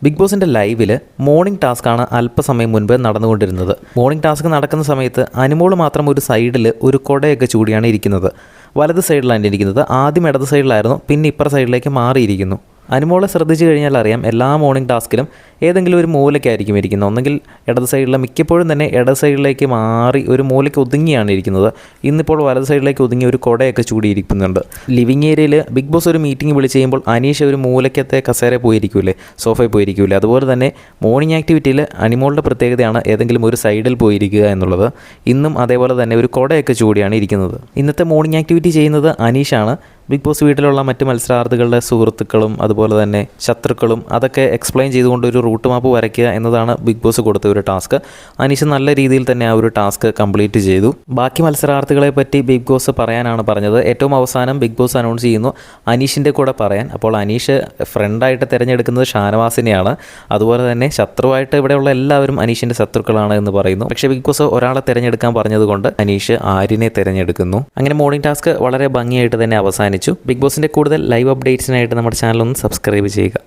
Big ബോസിൻ്റെ ലൈവിൽ morning ടാസ്ക്കാണ് അല്പസമയം മുൻപ് നടന്നുകൊണ്ടിരുന്നത്. മോർണിംഗ് ടാസ്ക് നടക്കുന്ന സമയത്ത് അനുമോൾ മാത്രം ഒരു സൈഡിൽ ഒരു കുടയൊക്കെ ചൂടിയാണ് ഇരിക്കുന്നത്. വലത് സൈഡിലാണ് ഇരിക്കുന്നത്. ആദ്യം ഇടത് സൈഡിലായിരുന്നു, പിന്നെ ഇപ്പുറ സൈഡിലേക്ക് മാറിയിരിക്കുന്നു. അനുമോളെ ശ്രദ്ധിച്ചു കഴിഞ്ഞാൽ അറിയാം, എല്ലാ മോർണിംഗ് ടാസ്കിലും ഏതെങ്കിലും ഒരു മൂലയ്ക്കായിരിക്കും ഇരിക്കുന്നത്. ഒന്നെങ്കിൽ ഇടത് സൈഡിലെ, മിക്കപ്പോഴും തന്നെ ഇടത് സൈഡിലേക്ക് മാറി ഒരു മൂലയ്ക്ക് ഒതുങ്ങിയാണ് ഇരിക്കുന്നത്. ഇന്നിപ്പോൾ വലത് സൈഡിലേക്ക് ഒതുങ്ങി ഒരു കുടയൊക്കെ ചൂടിയിരിക്കുന്നുണ്ട്. ലിവിങ് ഏരിയയിൽ ബിഗ് ബോസ് ഒരു മീറ്റിംഗ് വിളിച്ച് കഴിയുമ്പോൾ അനീഷ ഒരു മൂലയ്ക്കത്തെ കസേര പോയിരിക്കൂലേ, സോഫയിൽ പോയിരിക്കൂലേ. അതുപോലെ തന്നെ മോർണിംഗ് ആക്ടിവിറ്റിയിൽ അനുമോളുടെ പ്രത്യേകതയാണ് ഏതെങ്കിലും ഒരു സൈഡിൽ പോയിരിക്കുക എന്നുള്ളത്. ഇന്നും അതേപോലെ തന്നെ ഒരു കുടയൊക്കെ ചൂടിയാണ് ഇരിക്കുന്നത്. ഇന്നത്തെ മോർണിംഗ് ആക്ടിവിറ്റി ചെയ്യുന്നത് അനീഷാണ്. ബിഗ് ബോസ് വീട്ടിലുള്ള മറ്റ് മത്സരാർത്ഥികളുടെ സുഹൃത്തുക്കളും അതുപോലെ തന്നെ ശത്രുക്കളും അതൊക്കെ എക്സ്പ്ലെയിൻ ചെയ്തുകൊണ്ട് ഒരു റൂട്ട് മാപ്പ് വരയ്ക്കുക എന്നതാണ് ബിഗ് ബോസ് കൊടുത്ത ഒരു ടാസ്ക്. അനീഷ് നല്ല രീതിയിൽ തന്നെ ആ ഒരു ടാസ്ക് കംപ്ലീറ്റ് ചെയ്തു. ബാക്കി മത്സരാർത്ഥികളെ പറ്റി ബിഗ് ബോസ് പറയാനാണ് പറഞ്ഞത്. ഏറ്റവും അവസാനം ബിഗ് ബോസ് അനൗൺസ് ചെയ്യുന്നു അനീഷിൻ്റെ കൂടെ പറയാൻ. അപ്പോൾ അനീഷ് ഫ്രണ്ടായിട്ട് തിരഞ്ഞെടുക്കുന്നത് ഷാനവാസിനെയാണ്. അതുപോലെ തന്നെ ശത്രുവായിട്ട് ഇവിടെയുള്ള എല്ലാവരും അനീഷിൻ്റെ ശത്രുക്കളാണ് എന്ന് പറയുന്നു. പക്ഷേ ബിഗ് ബോസ് ഒരാളെ തിരഞ്ഞെടുക്കാൻ പറഞ്ഞതുകൊണ്ട് അനീഷ് ആര്യനെ തിരഞ്ഞെടുക്കുന്നു. അങ്ങനെ മോർണിംഗ് ടാസ്ക് വളരെ ഭംഗിയായിട്ട് തന്നെ അവസാനിച്ചു. ബിഗ് ബോസിൻ്റെ കൂടുതൽ ലൈവ് അപ്ഡേറ്റ്സിനായിട്ട് നമ്മുടെ ചാനൽ ഒന്ന് സബ്സ്ക്രൈബ് ചെയ്യുക.